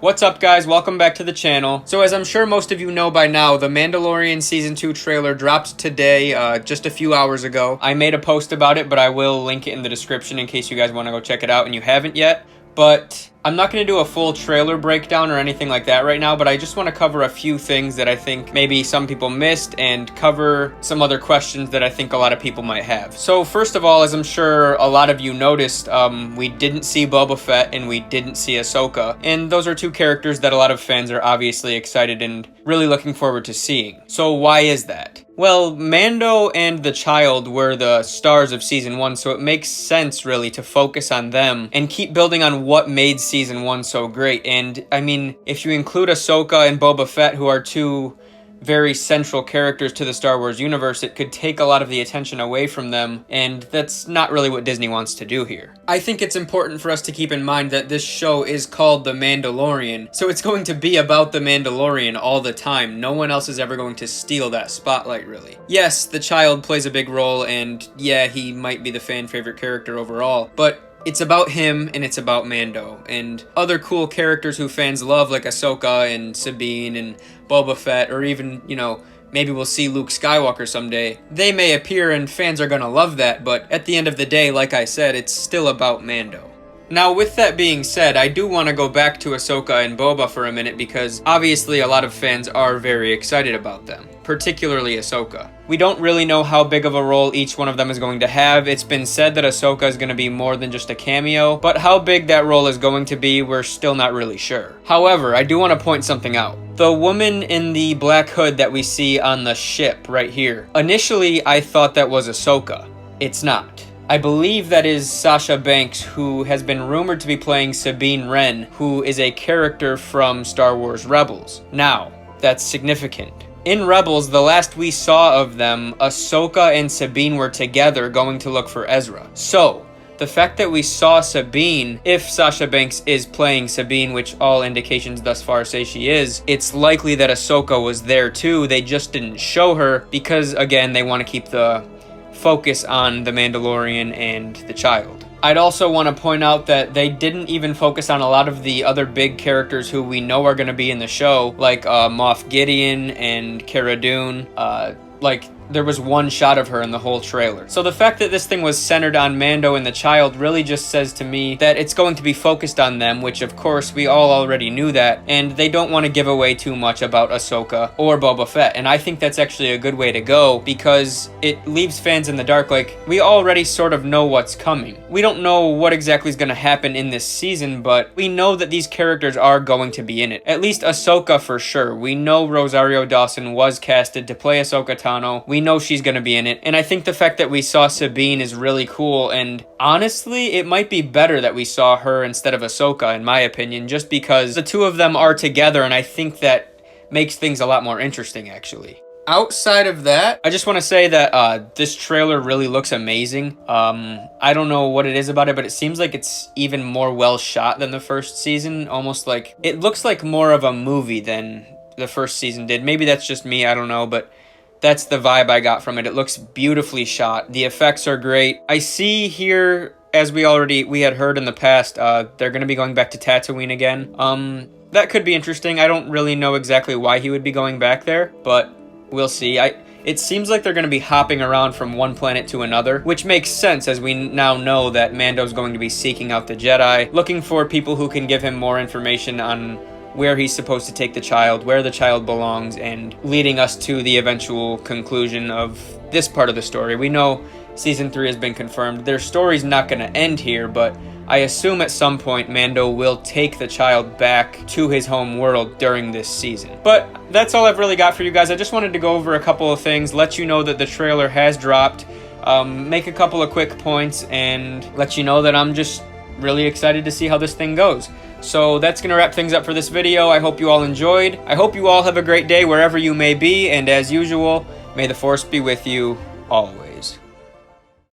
What's up, guys? Welcome back to the channel. So as I'm sure most of you know by now, the Mandalorian Season 2 trailer dropped today, just a few hours ago. I made a post about it, but I will link it in the description in case you guys want to go check it out and you haven't yet. But I'm not going to do a full trailer breakdown or anything like that right now, but I just want to cover a few things that I think maybe some people missed and cover some other questions that I think a lot of people might have. So first of all, as I'm sure a lot of you noticed, we didn't see Boba Fett and we didn't see Ahsoka, and those are two characters that a lot of fans are obviously excited and really looking forward to seeing. So why is that? Well, Mando and the child were the stars of Season 1, so it makes sense, really, to focus on them and keep building on what made Season 1 so great. And, I mean, if you include Ahsoka and Boba Fett, who are two very central characters to the Star Wars universe, it could take a lot of the attention away from them, and that's not really what Disney wants to do here. I think it's important for us to keep in mind that this show is called The Mandalorian, so it's going to be about the Mandalorian all the time. No one else is ever going to steal that spotlight, really. Yes, the child plays a big role, and yeah, he might be the fan favorite character overall, but it's about him, and it's about Mando, and other cool characters who fans love, like Ahsoka and Sabine and Boba Fett, or even, you know, maybe we'll see Luke Skywalker someday. They may appear, and fans are gonna love that, but at the end of the day, like I said, it's still about Mando. Now, with that being said, I do want to go back to Ahsoka and Boba for a minute because obviously a lot of fans are very excited about them, particularly Ahsoka. We don't really know how big of a role each one of them is going to have. It's been said that Ahsoka is going to be more than just a cameo, but how big that role is going to be, we're still not really sure. However, I do want to point something out. The woman in the black hood that we see on the ship right here, initially I thought that was Ahsoka. It's not. I believe that is Sasha Banks, who has been rumored to be playing Sabine Wren, who is a character from Star Wars Rebels. Now, that's significant. In Rebels, the last we saw of them, Ahsoka and Sabine were together going to look for Ezra. So, the fact that we saw Sabine, if Sasha Banks is playing Sabine, which all indications thus far say she is, it's likely that Ahsoka was there too. They just didn't show her because, again, they want to keep the focus on the Mandalorian and the child. I'd also want to point out that they didn't even focus on a lot of the other big characters who we know are going to be in the show, like Moff Gideon and Cara Dune. There was one shot of her in the whole trailer. So the fact that this thing was centered on Mando and the child really just says to me that it's going to be focused on them, which of course we all already knew that, and they don't want to give away too much about Ahsoka or Boba Fett, and I think that's actually a good way to go because it leaves fans in the dark. Like, we already sort of know what's coming. We don't know what exactly is going to happen in this season, but we know that these characters are going to be in it. At least Ahsoka for sure. We know Rosario Dawson was casted to play Ahsoka Tano. We know she's going to be in it, and I think the fact that we saw Sabine is really cool, and honestly, it might be better that we saw her instead of Ahsoka, in my opinion, just because the two of them are together, and I think that makes things a lot more interesting, actually. Outside of that, I just want to say that this trailer really looks amazing. I don't know what it is about it, but it seems like it's even more well shot than the first season, almost like it looks like more of a movie than the first season did. Maybe that's just me, I don't know, but that's the vibe I got from it. It looks beautifully shot. The effects are great. I see here, as we had heard in the past, they're going to be going back to Tatooine again. That could be interesting. I don't really know exactly why he would be going back there, but we'll see. It seems like they're going to be hopping around from one planet to another, which makes sense as we now know that Mando's going to be seeking out the Jedi, looking for people who can give him more information on where he's supposed to take the child, where the child belongs, and leading us to the eventual conclusion of this part of the story. We know Season 3 has been confirmed. Their story's not going to end here, but I assume at some point Mando will take the child back to his home world during this season. But that's all I've really got for you guys. I just wanted to go over a couple of things, let you know that the trailer has dropped, make a couple of quick points, and let you know that I'm just really excited to see how this thing goes. So that's going to wrap things up for this video. I hope you all enjoyed. I hope you all have a great day wherever you may be, and as usual, may the Force be with you always.